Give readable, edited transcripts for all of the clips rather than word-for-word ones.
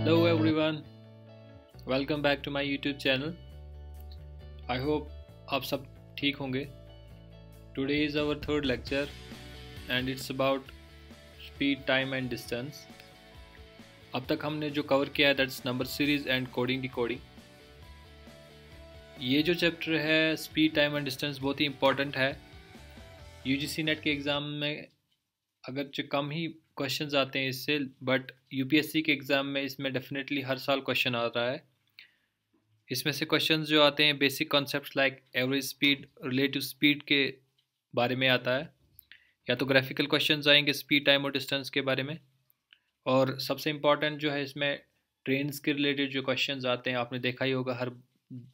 Hello everyone, welcome back to my YouTube channel. I hope आप सब ठीक होंगे. Today is our third lecture and it's about speed, time and distance. अब तक हमने जो कवर किया है that's number series and coding decoding. ये जो चैप्टर है स्पीड, टाइम एंड डिस्टेंस बहुत ही इम्पोर्टेंट है. यूजीसी नेट के एग्ज़ाम में अगरचे कम ही क्वेश्चंस आते हैं इससे, बट यूपीएससी के एग्ज़ाम में इसमें डेफिनेटली हर साल क्वेश्चन आ रहा है. इसमें से क्वेश्चंस जो आते हैं basic concepts like average speed, relative speed के बारे में आता है, या तो ग्राफिकल क्वेश्चंस आएंगे स्पीड, टाइम और डिस्टेंस के बारे में. और सबसे इम्पॉर्टेंट जो है इसमें ट्रेन्स के रिलेटेड जो क्वेश्चंस आते हैं, आपने देखा ही होगा हर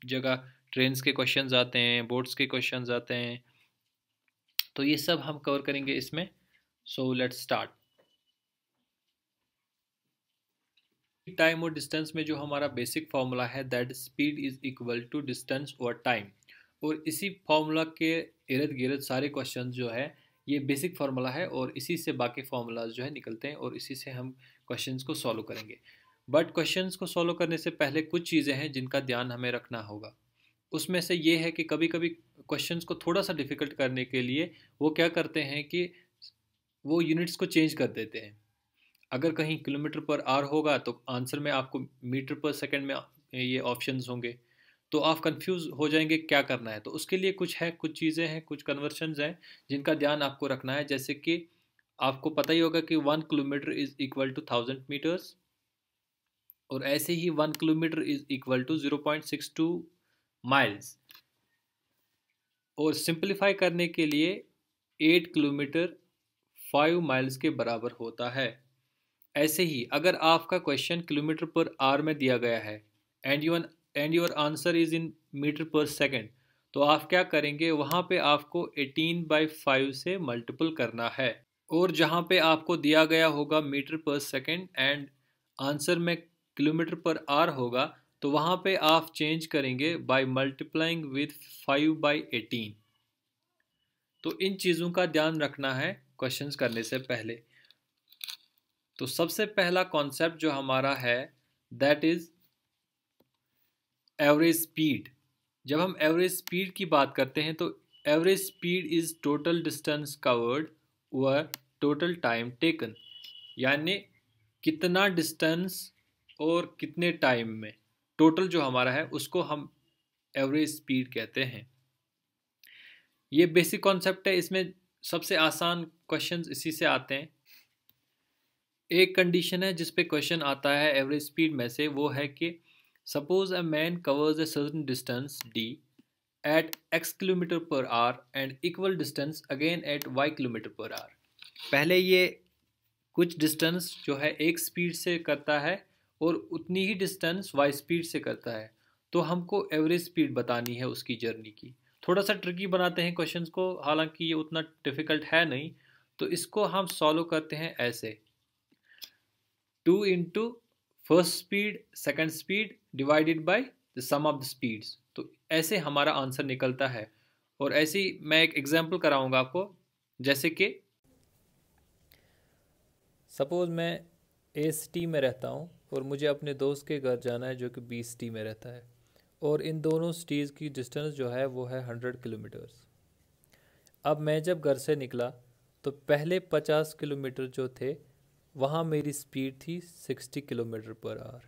जगह ट्रेन्स के क्वेश्चंस आते हैं, बोट्स के क्वेश्चंस आते हैं. तो ये सब हम कवर करेंगे इसमें. So let's start. टाइम और डिस्टेंस में जो हमारा बेसिक फार्मूला है that speed is equal to distance और टाइम, और इसी फार्मूला के इर्द गिर्द सारे क्वेश्चन जो है ये बेसिक फार्मूला है, और इसी से बाकी फार्मूलाज जो है निकलते हैं और इसी से हम क्वेश्चंस को सॉल्व करेंगे. बट क्वेश्चंस को सॉल्व करने से पहले कुछ चीज़ें हैं जिनका ध्यान हमें रखना होगा. उसमें से ये है कि कभी कभी क्वेश्चंस को थोड़ा सा डिफ़िकल्ट करने के लिए वो क्या करते हैं कि वो यूनिट्स को चेंज कर देते हैं. अगर कहीं किलोमीटर पर आवर होगा तो आंसर में आपको मीटर पर सेकंड में ये ऑप्शंस होंगे, तो आप कंफ्यूज हो जाएंगे क्या करना है. तो उसके लिए कुछ चीज़ें हैं, कुछ कन्वर्शंस हैं जिनका ध्यान आपको रखना है. जैसे कि आपको पता ही होगा कि 1 kilometre is equal to 1000 metres, और ऐसे ही 1 kilometre is equal to 0.62 miles. और सिंप्लीफाई करने के लिए 8 किलोमीटर 5 माइल्स के बराबर होता है. ऐसे ही अगर आपका क्वेश्चन किलोमीटर पर आवर में दिया गया है and your answer is in metre per second, तो आप क्या करेंगे, वहाँ पे आपको 18/5 से मल्टीपल करना है. और जहाँ पे आपको दिया गया होगा metre per second and answer में किलोमीटर पर आवर होगा, तो वहाँ पे आप चेंज करेंगे बाय मल्टीप्लाइंग विथ 5/18. तो इन चीज़ों का ध्यान रखना है क्वेश्चंस करने से पहले. तो सबसे पहला कॉन्सेप्ट जो हमारा है दैट इज एवरेज स्पीड. जब हम एवरेज स्पीड की बात करते हैं तो average speed is total distance covered व टोटल टाइम टेकन, यानी कितना डिस्टेंस और कितने टाइम में टोटल जो हमारा है उसको हम एवरेज स्पीड कहते हैं. ये बेसिक कॉन्सेप्ट है. इसमें सबसे आसान क्वेश्चंस इसी से आते हैं. एक कंडीशन है जिस पे क्वेश्चन आता है एवरेज स्पीड में से, वो है कि suppose a man covers a certain distance D at x kilometre per hour and equal distance again at y kilometre per hour. पहले ये कुछ डिस्टेंस जो है एक स्पीड से करता है और उतनी ही डिस्टेंस y स्पीड से करता है, तो हमको एवरेज स्पीड बतानी है उसकी जर्नी की. थोड़ा सा ट्रिकी बनाते हैं क्वेश्चंस को, हालांकि ये उतना डिफ़िकल्ट है नहीं. तो इसको हम सॉल्व करते हैं ऐसे: 2 into first speed second speed divided by the sum of the speeds. तो ऐसे हमारा आंसर निकलता है. और ऐसे ही मैं एक एग्जांपल कराऊंगा आपको. जैसे कि सपोज़ मैं ए सिटी में रहता हूँ और मुझे अपने दोस्त के घर जाना है जो कि बी सिटी में रहता है, और इन दोनों सिटीज़ की डिस्टेंस जो है वो है 100 किलोमीटर्स. अब मैं जब घर से निकला तो पहले 50 किलोमीटर जो थे वहाँ मेरी स्पीड थी 60 किलोमीटर पर आवर,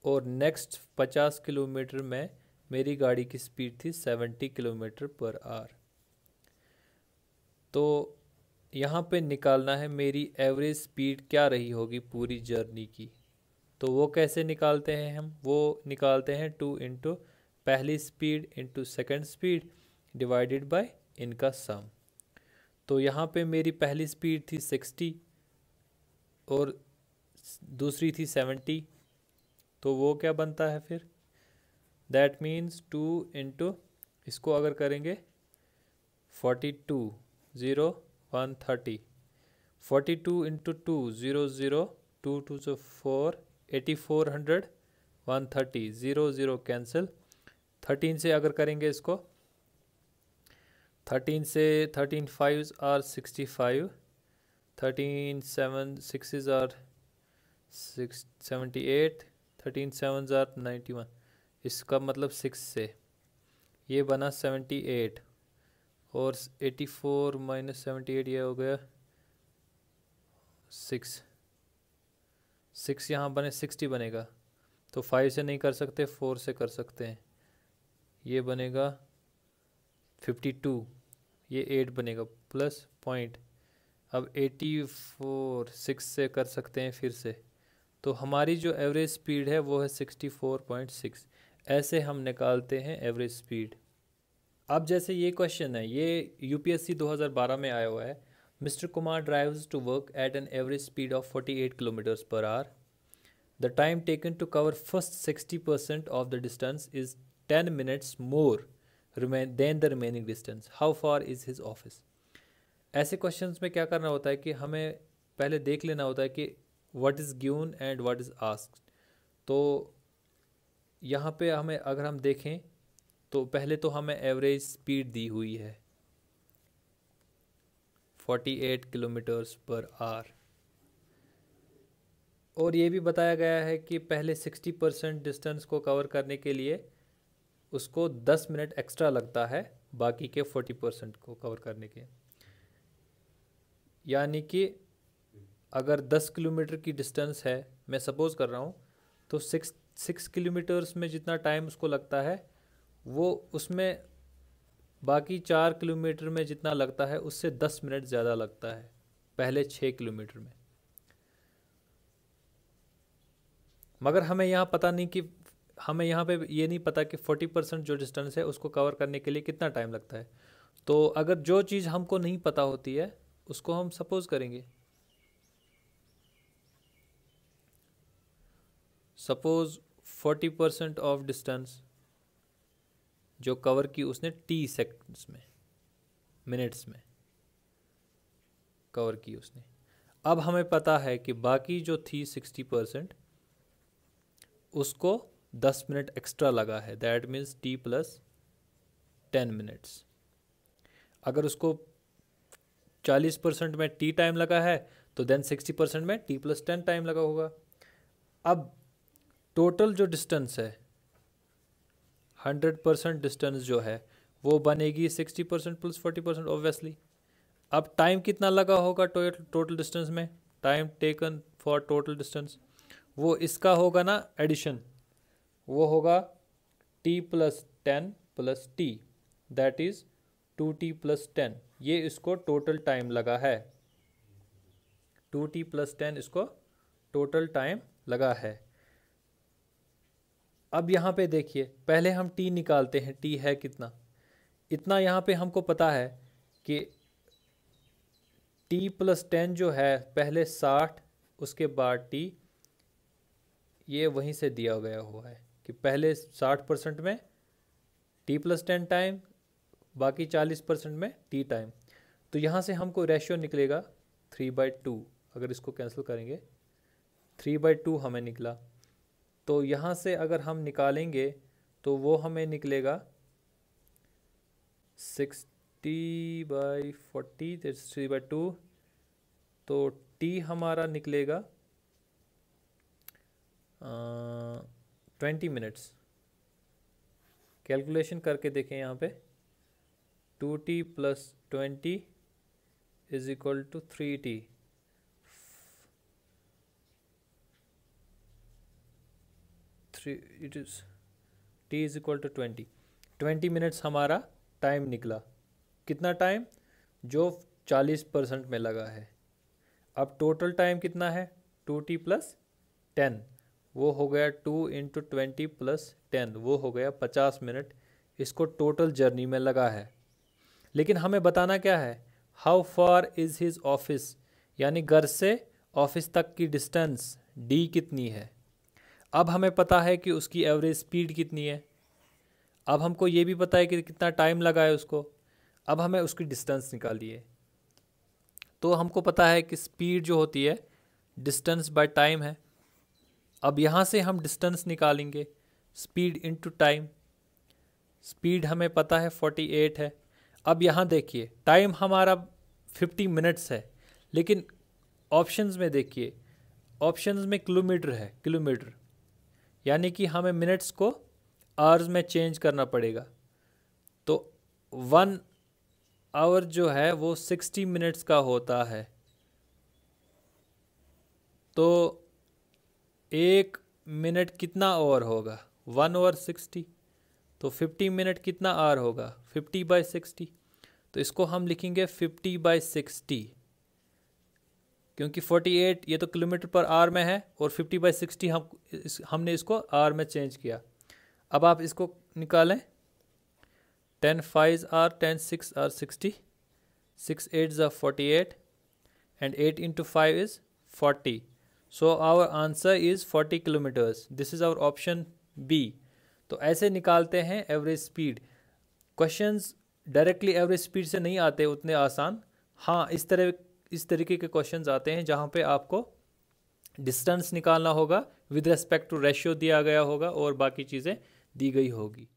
और नेक्स्ट 50 किलोमीटर में मेरी गाड़ी की स्पीड थी 70 किलोमीटर पर आवर. तो यहाँ पे निकालना है मेरी एवरेज स्पीड क्या रही होगी पूरी जर्नी की. तो वो कैसे निकालते हैं हम, वो निकालते हैं 2 इंटू पहली speed into second speed divided bye इनका सम. तो यहाँ पे मेरी पहली स्पीड थी 60 और दूसरी थी 70, तो वो क्या बनता है फिर, दैट मीन्स 2 इंटू, इसको अगर करेंगे 42 0 130, 42 इंटू 2 0 0 2 2 से 4 8400 130 0 0 कैंसिल. 13 से अगर करेंगे इसको, 13 से 13 5s आर 65, 13 7 6s आर 78, 13 7 ज़ार 91, इसका मतलब 6 से ये बना 78 और 84 माइनस 78 ये हो गया 6 यहाँ बने 60 बनेगा। तो 5 से नहीं कर सकते, 4 से कर सकते हैं, ये बनेगा 52, ये 8 बनेगा प्लस पॉइंट। अब 84 6 से कर सकते हैं फिर से, तो हमारी जो एवरेज स्पीड है वो है 64.6। ऐसे हम निकालते हैं एवरेज स्पीड। अब जैसे ये क्वेश्चन है, ये यूपीएससी 2012 में आया हुआ है। Mister Kumar drives to work at an average speed of 48 kilometres per hour. The time taken to cover first 60% of the distance is 10 minutes more than the remaining distance. How far is his office. ऐसे questions में क्या करना होता है कि हमें पहले देख लेना होता है कि what is given and what is asked. तो यहाँ पे हमें अगर हम देखें तो पहले तो हमें एवरेज स्पीड दी हुई है 48 किलोमीटर्स पर आवर, और ये भी बताया गया है कि पहले 60% डिस्टेंस को कवर करने के लिए उसको 10 मिनट एक्स्ट्रा लगता है बाकी के 40% को कवर करने के। यानी कि अगर 10 किलोमीटर की डिस्टेंस है, मैं सपोज़ कर रहा हूँ, तो 6 किलोमीटर्स में जितना टाइम उसको लगता है वो उसमें बाकी 4 किलोमीटर में जितना लगता है उससे 10 मिनट ज़्यादा लगता है पहले 6 किलोमीटर में। मगर हमें यहाँ पता नहीं कि हमें यहाँ पे ये नहीं पता कि 40% जो डिस्टेंस है उसको कवर करने के लिए कितना टाइम लगता है। तो अगर जो चीज़ हमको नहीं पता होती है उसको हम सपोज़ करेंगे। सपोज़ 40% ऑफ डिस्टेंस जो कवर की उसने टी सेकंड्स में, मिनट्स में कवर की उसने। अब हमें पता है कि बाकी जो थी 60% उसको 10 मिनट एक्स्ट्रा लगा है, that means T plus 10 minutes. अगर उसको 40% में टी टाइम लगा है तो देन 60% में टी प्लस 10 टाइम लगा होगा। अब टोटल जो डिस्टेंस है 100% डिस्टेंस जो है वो बनेगी 60% प्लस 40% ऑब्वियसली। अब टाइम कितना लगा होगा टोटल डिस्टेंस में, time taken for total distance, वो इसका होगा ना एडिशन, वो होगा t plus 10 plus T, that is 2t plus 10। ये इसको टोटल टाइम लगा है, 2t प्लस 10 इसको टोटल टाइम लगा है। अब यहाँ पे देखिए, पहले हम t निकालते हैं, t है कितना, इतना यहाँ पे हमको पता है कि t प्लस 10 जो है पहले 60, उसके बाद t, ये वहीं से दिया गया हुआ है कि पहले 60% में t प्लस 10 टाइम, बाकी 40% में t टाइम। तो यहाँ से हमको रेशियो निकलेगा 3/2। अगर इसको कैंसिल करेंगे 3/2 हमें निकला। तो यहाँ से अगर हम निकालेंगे तो वो हमें निकलेगा 60/40, 3/2। तो t हमारा निकलेगा 20 मिनट्स। कैलकुलेशन करके देखें यहाँ पे, 2t plus 20 is equal to 3t। It is t is equal to 20 minutes हमारा टाइम निकला। कितना टाइम, जो 40% में लगा है। अब टोटल टाइम कितना है, 2t प्लस 10, वो हो गया 2 × 20 प्लस 10, वो हो गया 50 मिनट इसको टोटल जर्नी में लगा है। लेकिन हमें बताना क्या है, how far is his office, यानी घर से ऑफिस तक की डिस्टेंस d कितनी है। अब हमें पता है कि उसकी एवरेज स्पीड कितनी है, अब हमको ये भी पता है कि कितना टाइम लगा है उसको। अब हमें उसकी डिस्टेंस निकालनी है। तो हमको पता है कि स्पीड जो होती है डिस्टेंस बाय टाइम है। अब यहाँ से हम डिस्टेंस निकालेंगे, स्पीड इनटू टाइम। स्पीड हमें पता है 48 है। अब यहाँ देखिए, टाइम हमारा 50 मिनट्स है, लेकिन ऑप्शंस में देखिए ऑप्शंस में किलोमीटर है, किलोमीटर, यानी कि हमें मिनट्स को आवर्स में चेंज करना पड़ेगा। तो 1 आवर जो है वो 60 मिनट्स का होता है। तो 1 मिनट कितना आवर होगा? 1 ओवर 60। तो 50 मिनट कितना आवर होगा? 50/60। तो इसको हम लिखेंगे 50/60, क्योंकि 48 ये तो किलोमीटर पर आवर में है और 50/60 हमने इसको आवर में चेंज किया। अब आप इसको निकालें। 10 5 are 10 6 are 60, 6 8 are 48 and 8 into 5 is 40. So our answer is 40 kilometers. This is our option B. तो ऐसे निकालते हैं average speed. Questions directly average speed से नहीं आते उतने आसान। हाँ, इस तरीके के क्वेश्चंस आते हैं जहाँ पे आपको डिस्टेंस निकालना होगा, विद रेस्पेक्ट टू रेशियो दिया गया होगा और बाकी चीज़ें दी गई होगी।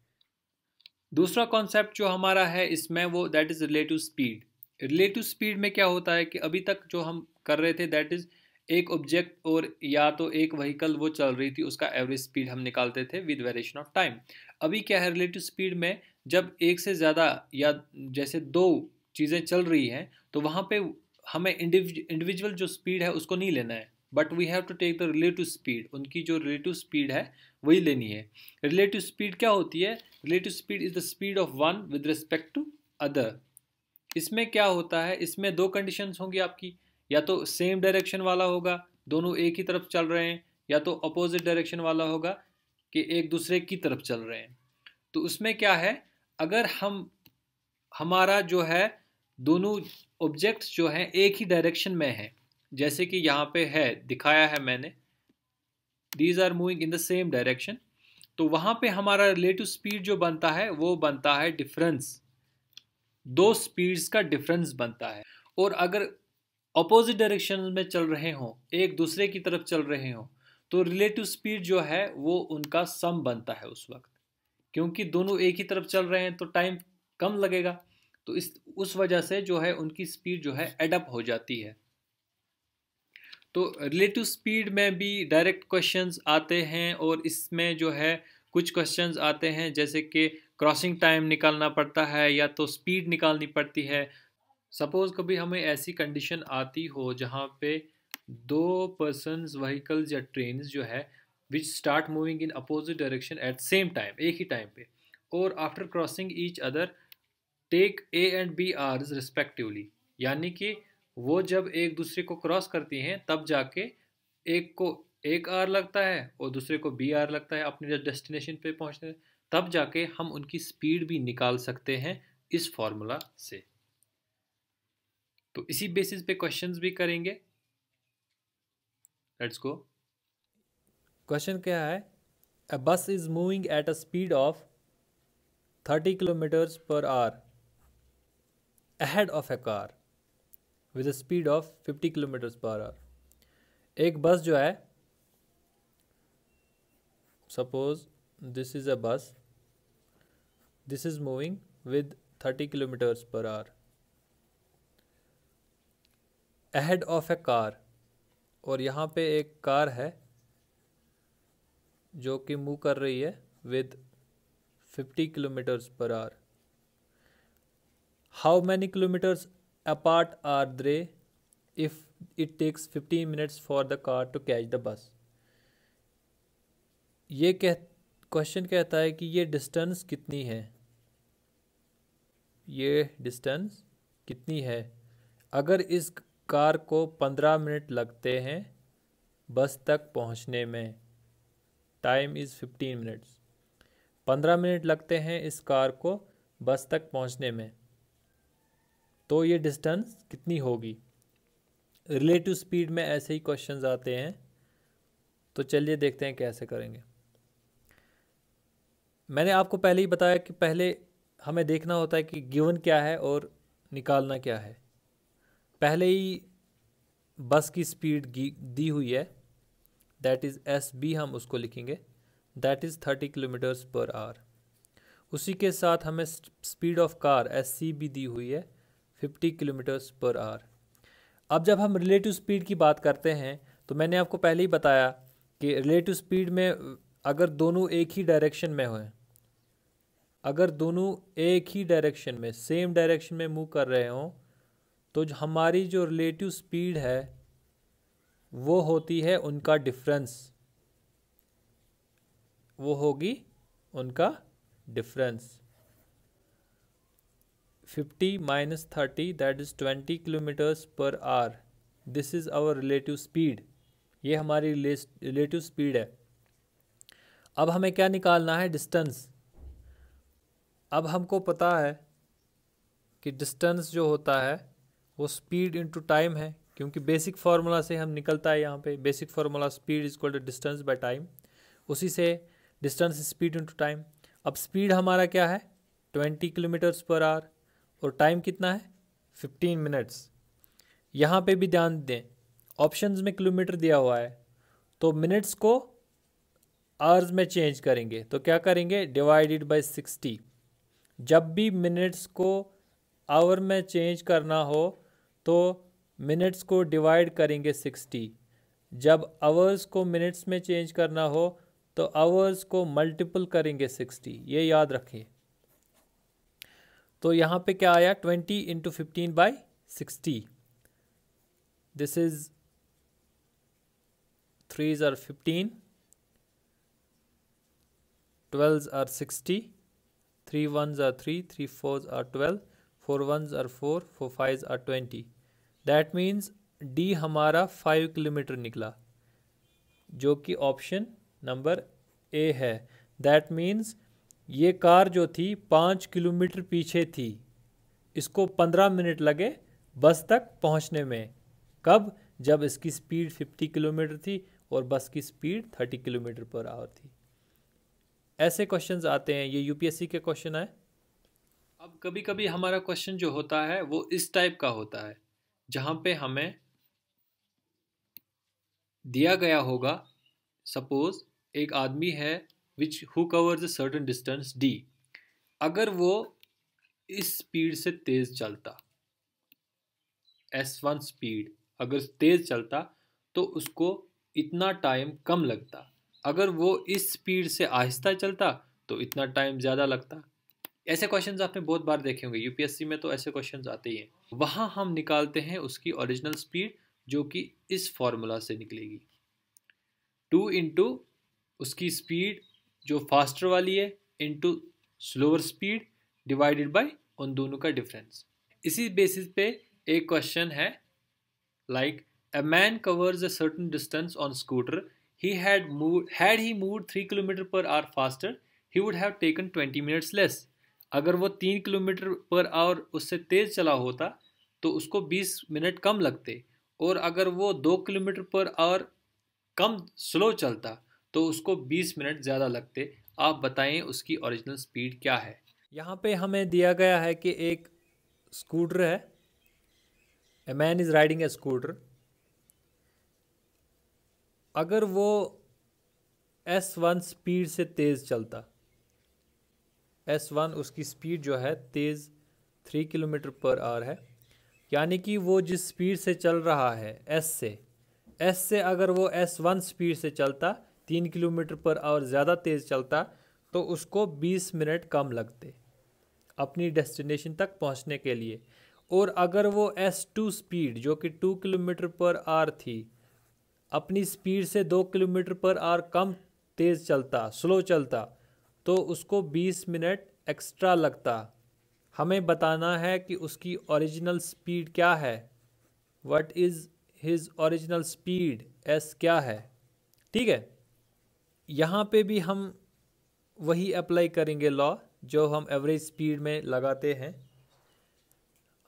दूसरा कॉन्सेप्ट जो हमारा है इसमें वो that is relative speed. Relative speed में क्या होता है कि अभी तक जो हम कर रहे थे दैट इज़ एक ऑब्जेक्ट और या तो एक व्हीकल वो चल रही थी, उसका एवरेज स्पीड हम निकालते थे विद वेरिएशन ऑफ टाइम। अभी क्या है रिलेटिव स्पीड में, जब एक से ज़्यादा या जैसे 2 चीज़ें चल रही हैं तो वहाँ पे हमें इंडिविजुअल जो स्पीड है उसको नहीं लेना है, but we have to take the relative speed. उनकी जो रिलेटिव स्पीड है वही लेनी है। रिलेटिव स्पीड क्या होती है? Relative speed is the speed of one with respect to other. इसमें क्या होता है, इसमें 2 कंडीशंस होंगी आपकी, या तो सेम डायरेक्शन वाला होगा, दोनों एक ही तरफ चल रहे हैं, या तो अपोजिट डायरेक्शन वाला होगा कि एक दूसरे की तरफ चल रहे हैं। तो उसमें क्या है, अगर हमारा जो है दोनों ऑब्जेक्ट्स जो हैं एक ही डायरेक्शन में है, जैसे कि यहाँ पे है दिखाया है मैंने, these are moving in the same direction, तो वहाँ पे हमारा रिलेटिव स्पीड जो बनता है वो बनता है डिफरेंस, 2 स्पीड्स का डिफरेंस बनता है। और अगर अपोजिट डायरेक्शन में चल रहे हों, एक दूसरे की तरफ चल रहे हों, तो रिलेटिव स्पीड जो है वो उनका सम बनता है उस वक्त, क्योंकि दोनों एक ही तरफ चल रहे हैं तो टाइम कम लगेगा, तो उस वजह से जो है उनकी स्पीड जो है एडअप हो जाती है। तो रिलेटिव स्पीड में भी डायरेक्ट क्वेश्चंस आते हैं और इसमें जो है कुछ क्वेश्चंस आते हैं जैसे कि क्रॉसिंग टाइम निकालना पड़ता है या तो स्पीड निकालनी पड़ती है। सपोज कभी हमें ऐसी कंडीशन आती हो जहाँ पे 2 पर्सन्स व्हीकल्स या ट्रेन जो है which start moving in opposite direction at same time, एक ही टाइम पे, और after crossing each other take A and B hours respectively, यानी कि वो जब एक दूसरे को क्रॉस करती हैं तब जाके एक को 1 आवर लगता है और दूसरे को बी आवर लगता है अपने डेस्टिनेशन पे पहुंचने, तब जाके हम उनकी स्पीड भी निकाल सकते हैं इस फॉर्मूला से। तो इसी बेसिस पे क्वेश्चंस भी करेंगे। Let's go. क्वेश्चन क्या है? अ बस is moving at a speed of 30 kilometres per our ahead of A car with a speed of 50 kilometres per our. एक बस जो है, सपोज दिस इज अ बस, this is moving with 30 kilometres per our ahead of A car, और यहाँ पे एक car है जो कि मूव कर रही है with 50 kilometres per hour. How many kilometres apart are they if it takes 15 minutes for the car to catch the bus. ये क्वेश्चन कहता है कि ये डिस्टेंस कितनी है, ये डिस्टेंस कितनी है। अगर इस कार को 15 मिनट लगते हैं बस तक पहुंचने में, टाइम इज़ 15 मिनट्स, 15 मिनट लगते हैं इस कार को बस तक पहुंचने में, तो ये डिस्टेंस कितनी होगी। रिलेटिव स्पीड में ऐसे ही क्वेश्चंस आते हैं, तो चलिए देखते हैं कैसे करेंगे। मैंने आपको पहले ही बताया कि पहले हमें देखना होता है कि गिवन क्या है और निकालना क्या है। पहले ही बस की स्पीड दी हुई है, दैट इज़ एस बी, हम उसको लिखेंगे, that is 30 kilometres per hour. उसी के साथ हमें speed of car S C भी दी हुई है 50 किलोमीटर्स पर आवर। अब जब हम रिलेटिव स्पीड की बात करते हैं तो मैंने आपको पहले ही बताया कि रिलेटिव स्पीड में अगर दोनों एक ही डायरेक्शन में हों, अगर दोनों एक ही डायरेक्शन में सेम डायरेक्शन में मूव कर रहे हों, तो हमारी जो रिलेटिव स्पीड है वो होती है उनका डिफरेंस, वो होगी उनका difference. 50 minus 30 that is 20 kilometres per hour, this is our relative speed, ये हमारी रिलेटिव स्पीड है। अब हमें क्या निकालना है? डिस्टेंस। अब हमको पता है कि डिस्टेंस जो होता है वो स्पीड इनटू टाइम है, क्योंकि बेसिक फार्मूला से हम निकलता है यहाँ पे, basic formula speed is equal to distance by time, उसी से डिस्टेंस स्पीड इनटू टाइम। अब स्पीड हमारा क्या है? 20 किलोमीटर्स पर आवर, और टाइम कितना है? 15 मिनट्स। यहाँ पे भी ध्यान दें, ऑप्शंस में किलोमीटर दिया हुआ है, तो मिनट्स को आवर्स में चेंज करेंगे, तो क्या करेंगे? Divided by 60। जब भी मिनट्स को आवर में चेंज करना हो तो मिनट्स को डिवाइड करेंगे 60, जब आवर्स को मिनट्स में चेंज करना हो तो आवर्स को मल्टीपल करेंगे 60, ये याद रखें। तो यहाँ पे क्या आया? 20 into 15 by 60, this is 3s are 15, 12s are 60, 3 1s are 3, 3 4s are 12, 4 1s are 4, 4 5s are 20। That means D हमारा 5 किलोमीटर निकला, जो कि ऑप्शन नंबर ए है। दैट मीन्स ये कार जो थी 5 किलोमीटर पीछे थी, इसको 15 मिनट लगे बस तक पहुंचने में। कब? जब इसकी स्पीड 50 किलोमीटर थी और बस की स्पीड 30 किलोमीटर पर आवर थी। ऐसे क्वेश्चंस आते हैं, ये यूपीएससी के क्वेश्चन है। अब कभी कभी हमारा क्वेश्चन जो होता है वो इस टाइप का होता है, जहाँ पे हमें दिया गया होगा, सपोज एक आदमी है which who covers a certain distance D, अगर वो इस स्पीड से तेज चलता, S1 स्पीड अगर तेज चलता तो उसको इतना टाइम कम लगता, अगर वो इस स्पीड से आहिस्ता चलता तो इतना टाइम ज़्यादा लगता। ऐसे क्वेश्चंस आपने बहुत बार देखे होंगे, यूपीएससी में तो ऐसे क्वेश्चंस आते ही हैं। वहाँ हम निकालते हैं उसकी ओरिजिनल स्पीड, जो कि इस फॉर्मूला से निकलेगी, 2 इंटू उसकी स्पीड जो फास्टर वाली है into slower speed divided bye उन दोनों का डिफरेंस। इसी बेसिस पे एक क्वेश्चन है, like a man covers a certain distance on scooter, had he moved 3 kilometer per hour faster, he would have taken 20 minutes less। अगर वो 3 किलोमीटर पर आवर उससे तेज चला होता तो उसको 20 मिनट कम लगते, और अगर वो 2 kilometre per our come slow चलता तो उसको 20 मिनट ज़्यादा लगते। आप बताएं उसकी ओरिजिनल स्पीड क्या है। यहाँ पे हमें दिया गया है कि एक स्कूटर है, a man is riding A scooter, अगर वो S1 स्पीड से तेज़ चलता, S1 उसकी स्पीड जो है तेज़ 3 किलोमीटर पर आवर है, यानी कि वो जिस स्पीड से चल रहा है S से अगर वो S1 स्पीड से चलता, 3 किलोमीटर पर आवर ज़्यादा तेज़ चलता, तो उसको 20 मिनट कम लगते अपनी डेस्टिनेशन तक पहुंचने के लिए। और अगर वो S2 स्पीड जो कि 2 किलोमीटर पर आवर थी, अपनी स्पीड से 2 किलोमीटर पर आवर कम तेज़ चलता, स्लो चलता, तो उसको 20 मिनट एक्स्ट्रा लगता। हमें बताना है कि उसकी ओरिजिनल स्पीड क्या है, what is his original speed, S क्या है। ठीक है, यहाँ पे भी हम वही अप्लाई करेंगे लॉ जो हम एवरेज स्पीड में लगाते हैं।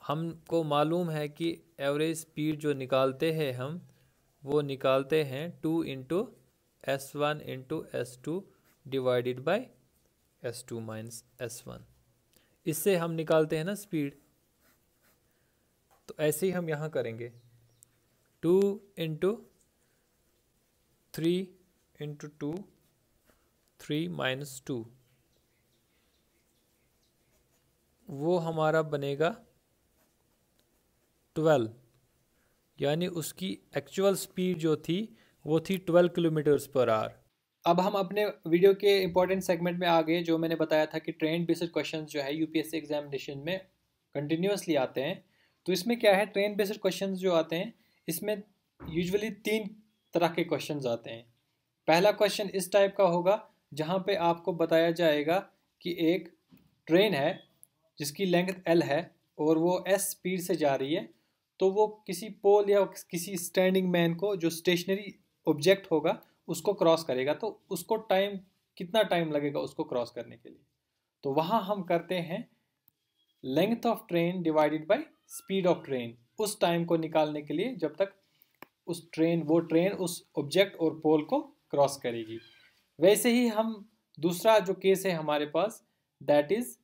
हमको मालूम है कि एवरेज स्पीड जो निकालते हैं हम, वो निकालते हैं 2 into S1 into S2 divided by S2 minus S1, इससे हम निकालते हैं ना स्पीड। तो ऐसे ही हम यहाँ करेंगे, 2 इंटू 3 इंटू 2, 3 माइनस 2, वो हमारा बनेगा 12। यानी उसकी एक्चुअल स्पीड जो थी वो थी 12 किलोमीटर्स पर आवर। अब हम अपने वीडियो के इंपॉर्टेंट सेगमेंट में आ गए, जो मैंने बताया था कि ट्रेन बेस्ड क्वेश्चन जो है यूपीएससी एग्जामिनेशन में कंटिन्यूसली आते हैं। तो इसमें क्या है, ट्रेन बेस्ड क्वेश्चन जो आते हैं इसमें यूजुअली 3 तरह के क्वेश्चन आते हैं। पहला क्वेश्चन इस टाइप का होगा जहाँ पे आपको बताया जाएगा कि एक ट्रेन है जिसकी लेंथ एल है और वो एस स्पीड से जा रही है, तो वो किसी पोल या किसी स्टैंडिंग मैन को, जो स्टेशनरी ऑब्जेक्ट होगा, उसको क्रॉस करेगा। तो उसको कितना टाइम लगेगा उसको क्रॉस करने के लिए। तो वहाँ हम करते हैं length of train divided by speed of train, उस टाइम को निकालने के लिए जब तक वो ट्रेन उस ऑब्जेक्ट और पोल को क्रॉस करेगी। वैसे ही हम दूसरा जो केस है हमारे पास, दैट इज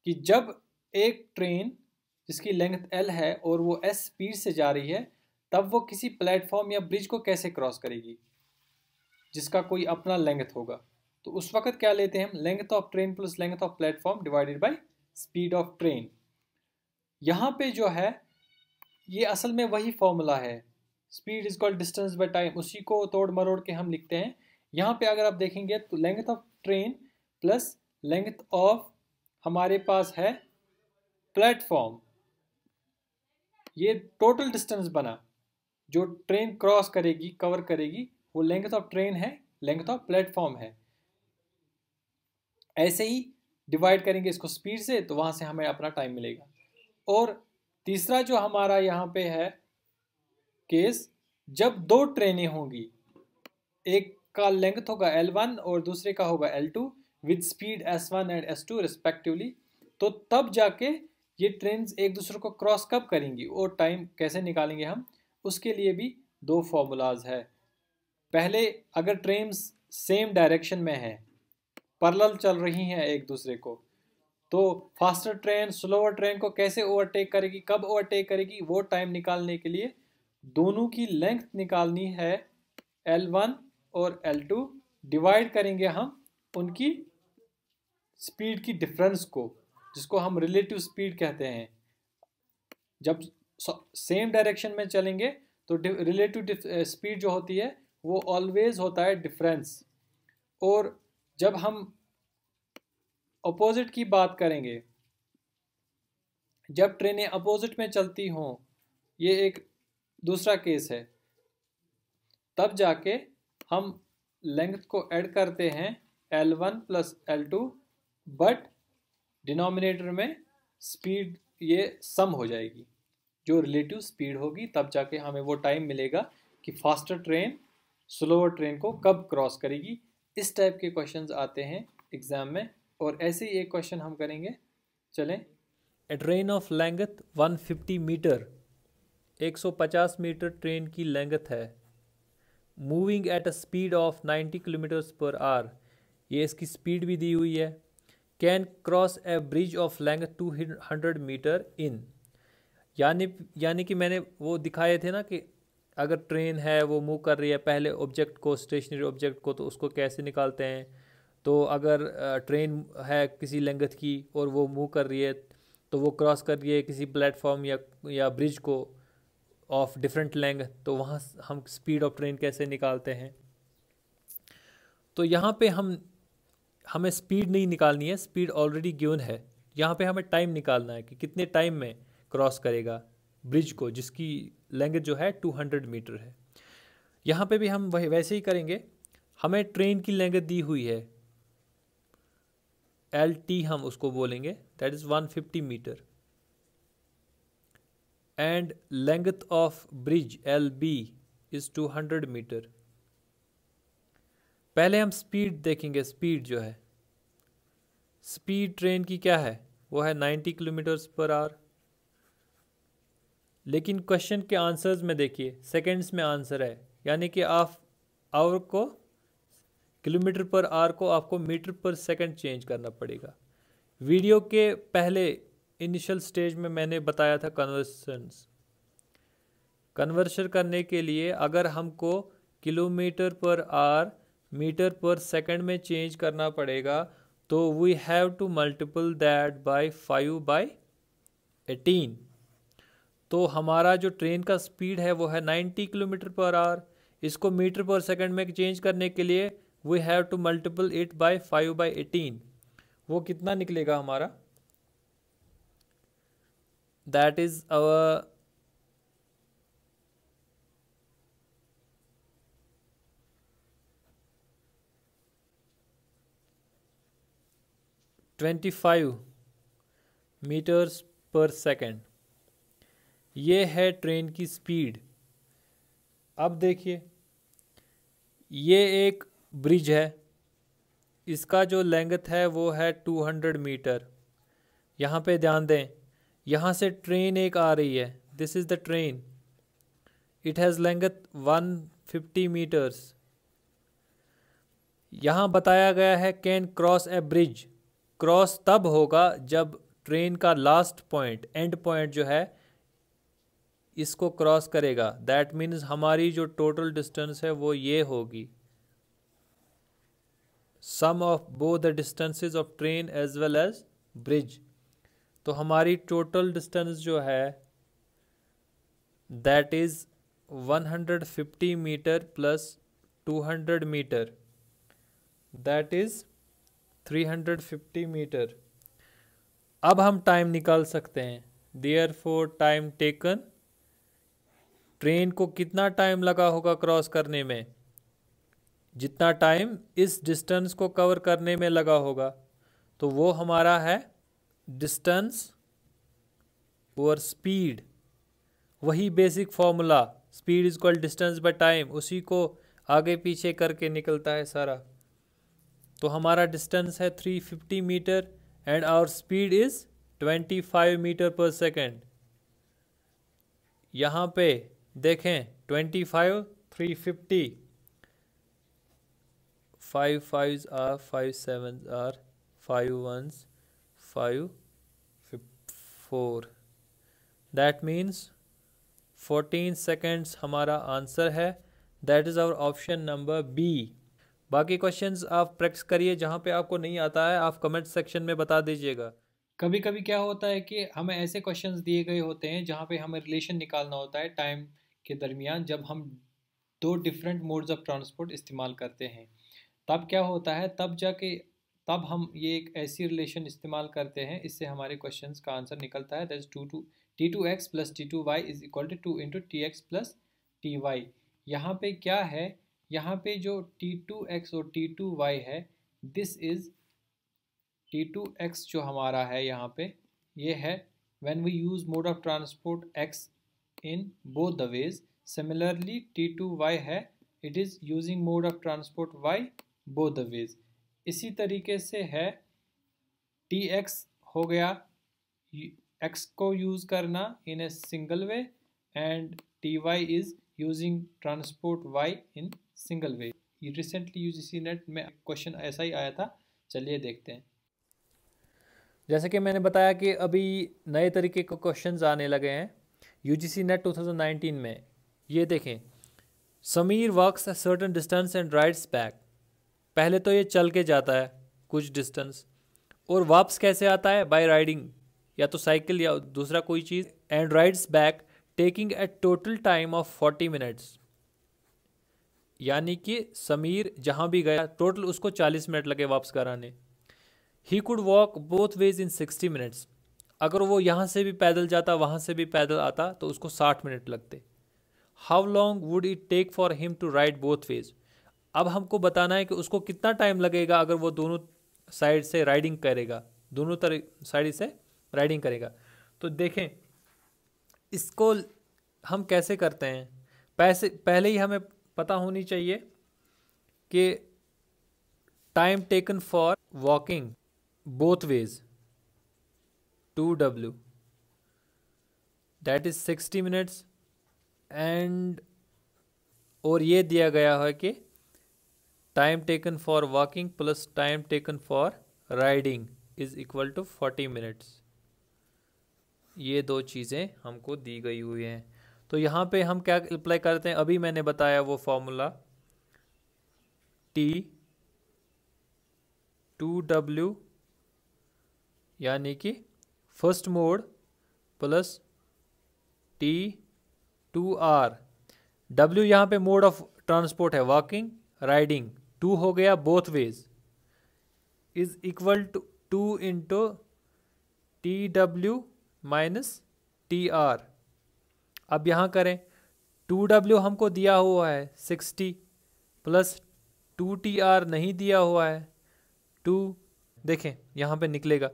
कि जब एक ट्रेन जिसकी लेंथ एल है और वो एस स्पीड से जा रही है, तब वो किसी प्लेटफॉर्म या ब्रिज को कैसे क्रॉस करेगी जिसका कोई अपना लेंथ होगा। तो उस वक्त क्या लेते हैं हम, length of train plus length of platform divided by speed of train. यहाँ पे जो है ये असल में वही फॉर्मूला है, speed is equal distance by time, उसी को तोड़ मरोड़ के हम लिखते हैं। यहाँ पे अगर आप देखेंगे तो length of train plus length of हमारे पास है प्लेटफॉर्म, ये टोटल डिस्टेंस बना जो ट्रेन क्रॉस करेगी, कवर करेगी, वो लेंथ ऑफ ट्रेन है, लेंथ ऑफ प्लेटफॉर्म है। ऐसे ही डिवाइड करेंगे इसको स्पीड से, तो वहां से हमें अपना टाइम मिलेगा। और तीसरा जो हमारा यहाँ पे है केस, जब 2 ट्रेनें होंगी, एक का लेंथ होगा L1 और दूसरे का होगा L2 with speed S1 and S2 respectively, तो तब जाके ये ट्रेन एक दूसरे को क्रॉस कब करेंगी और टाइम कैसे निकालेंगे हम, उसके लिए भी 2 फॉर्मूलाज है। पहले अगर ट्रेन सेम डायरेक्शन में है, पैरेलल चल रही हैं एक दूसरे को, तो फास्टर ट्रेन स्लोअर ट्रेन को कैसे ओवरटेक करेगी, कब ओवरटेक करेगी, वो टाइम निकालने के लिए दोनों की लेंथ निकालनी है L1 और L2, डिवाइड करेंगे हम उनकी स्पीड की डिफरेंस को, जिसको हम रिलेटिव स्पीड कहते हैं। जब सेम डायरेक्शन में चलेंगे तो रिलेटिव स्पीड जो होती है वो ऑलवेज होता है डिफरेंस। और जब हम अपोजिट की बात करेंगे, जब ट्रेनें अपोजिट में चलती हों, ये एक दूसरा केस है, तब जाके हम लेंथ को ऐड करते हैं L1 plus L2, but denominator में स्पीड ये सम हो जाएगी, जो रिलेटिव स्पीड होगी, तब जाके हमें वो टाइम मिलेगा कि फास्टर ट्रेन स्लोअर ट्रेन को कब क्रॉस करेगी। इस टाइप के क्वेश्चंस आते हैं एग्जाम में। और ऐसे ही एक क्वेश्चन हम करेंगे, चलें। A train of length 150 metre, 150 metre train की लेंथ है, moving at a speed of 90 kilometres per hour, ये इसकी स्पीड भी दी हुई है। Can cross a bridge of length 200 metre in, यानी कि मैंने वो दिखाए थे ना कि अगर ट्रेन है वो मूव कर रही है, पहले ऑब्जेक्ट को, स्टेशनरी ऑब्जेक्ट को, तो उसको कैसे निकालते हैं। तो अगर ट्रेन है किसी लेंथ की और वो मूव कर रही है, तो वो क्रॉस कर रही है किसी प्लेटफॉर्म या ब्रिज को ऑफ डिफरेंट लेंथ, तो वहाँ हम स्पीड ऑफ ट्रेन कैसे निकालते हैं। तो यहाँ पे हमें स्पीड नहीं निकालनी है, स्पीड ऑलरेडी गिवन है। यहाँ पे हमें टाइम निकालना है कि कितने टाइम में क्रॉस करेगा ब्रिज को, जिसकी लेंथ जो है 200 मीटर है। यहाँ पे भी हम वैसे ही करेंगे। हमें ट्रेन की लेंथ दी हुई है, LT हम उसको बोलेंगे, that is 150 metre, and length of bridge LB is 200 metre. पहले हम स्पीड देखेंगे, स्पीड जो है, स्पीड ट्रेन की क्या है, वो है 90 किलोमीटर्स पर आवर। लेकिन क्वेश्चन के आंसर्स में देखिए सेकंड्स में आंसर है, यानी कि आप आवर को, किलोमीटर पर आवर को आपको मीटर पर सेकंड चेंज करना पड़ेगा। वीडियो के पहले इनिशियल स्टेज में मैंने बताया था कन्वर्शन करने के लिए अगर हमको kilometre per hour metre per second में चेंज करना पड़ेगा, तो we have to multiple that by 5/18। तो हमारा जो ट्रेन का स्पीड है वो है 90 किलोमीटर पर आवर। इसको मीटर पर सेकंड में चेंज करने के लिए we have to multiple it by 5/18। वो कितना निकलेगा हमारा? That is our 25 metres per second. ये है ट्रेन की स्पीड। अब देखिए, ये एक ब्रिज है, इसका जो लेंथ है वो है 200 मीटर। यहाँ पे ध्यान दें, यहाँ से ट्रेन एक आ रही है, this is the train, it has length 150 metres. यहाँ बताया गया है can cross a bridge. Cross तब होगा जब ट्रेन का लास्ट पॉइंट, एंड पॉइंट जो है, इसको क्रॉस करेगा। दैट मीन्स हमारी जो टोटल डिस्टेंस है वो ये होगी, sum of both the distances of train as well as bridge. तो हमारी टोटल डिस्टेंस जो है that is 150 metre plus 200 metre, that is 350 metre. अब हम टाइम निकाल सकते हैं। देयरफॉर टाइम टेकन, ट्रेन को कितना टाइम लगा होगा क्रॉस करने में, जितना टाइम इस डिस्टेंस को कवर करने में लगा होगा, तो वो हमारा है डिस्टेंस और स्पीड। वही basic formula, speed is equal distance by time, उसी को आगे पीछे करके निकलता है सारा। तो हमारा डिस्टेंस है 350 metre and our speed is 25 metre per second. यहाँ पे देखें 25, 350, 5 5s are 5 7s are 5 1s 5 4, that means 14 seconds हमारा आंसर है। That is our option number B. बाकी क्वेश्चंस आप प्रैक्टिस करिए, जहाँ पे आपको नहीं आता है आप कमेंट सेक्शन में बता दीजिएगा। कभी कभी क्या होता है कि हमें ऐसे क्वेश्चंस दिए गए होते हैं जहाँ पे हमें रिलेशन निकालना होता है टाइम के दरमियान, जब हम दो डिफरेंट मोड्स ऑफ ट्रांसपोर्ट इस्तेमाल करते हैं। तब क्या होता है, तब हम ये एक ऐसी रिलेशन इस्तेमाल करते हैं, इससे हमारे क्वेश्चंस का आंसर निकलता है। That is T2x plus T2y is equal to 2 into TX plus TY। यहाँ पे क्या है, यहाँ पे जो T2x और T2y है, दिस इज T2x जो हमारा है यहाँ पे, ये है when we use mode of transport x in both the ways। Similarly T2y है, it is using mode of transport y both the ways। इसी तरीके से है Tx हो गया x को यूज़ करना in a single way and Ty is using transport y in single way। ये रिसेंटली यूजीसी नेट में क्वेश्चन ऐसा ही आया था, चलिए देखते हैं। जैसे कि मैंने बताया कि अभी नए तरीके के क्वेश्चंस आने लगे हैं यूजीसी नेट 2019 में। ये देखें, Sameer walks a certain distance and rides back. पहले तो ये चल के जाता है कुछ डिस्टेंस, और वापस कैसे आता है? बाय राइडिंग, या तो साइकिल या दूसरा कोई चीज़। And rides back taking a total time of 40 minutes. यानी कि समीर जहाँ भी गया टोटल उसको 40 मिनट लगे वापस घर आने। He could walk both ways in 60 minutes. अगर वो यहाँ से भी पैदल जाता वहाँ से भी पैदल आता तो उसको 60 मिनट लगते। How long would it take for him to ride both ways. अब हमको बताना है कि उसको कितना टाइम लगेगा अगर वो दोनों साइड से राइडिंग करेगा, दोनों तरह साइड से राइडिंग करेगा। तो देखें इसको हम कैसे करते हैं। पहले ही हमें पता होनी चाहिए कि time taken for walking both ways 2W, that is 60 minutes। And और ये दिया गया है कि time taken for walking plus time taken for riding is equal to 40 minutes. ये दो चीज़ें हमको दी गई हुई हैं। तो यहाँ पे हम क्या अप्लाई करते हैं, अभी मैंने बताया वो फॉर्मूला T2W, यानी कि first mode plus T2R। W यहाँ पे मोड ऑफ ट्रांसपोर्ट है, वॉकिंग, राइडिंग। 2 हो गया both ways, is equal to 2 into TW minus TR। अब यहाँ करें, 2W हमको दिया हुआ है 60 प्लस 2TR नहीं दिया हुआ है 2। देखें यहाँ पे निकलेगा,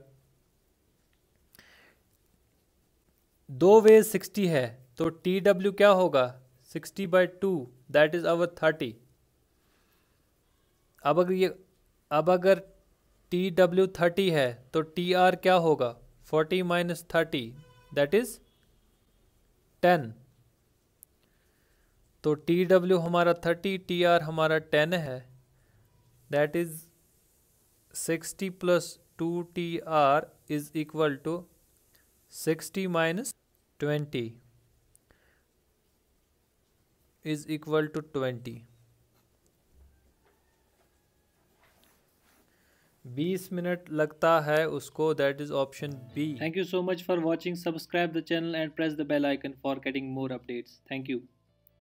2 वेज 60 है तो TW क्या होगा 60/2, दैट इज अवर 30। अब अगर TW 30 है तो TR क्या होगा 40 माइनस 30, दैट इज 10। तो TW हमारा 30, TR हमारा 10 है, that is 60 plus 2TR is equal to 60 minus 20 is equal to 20। 20 minute लगता है उसको, that is option B. Thank you so much for watching. Subscribe the channel and press the bell icon for getting more updates. Thank you.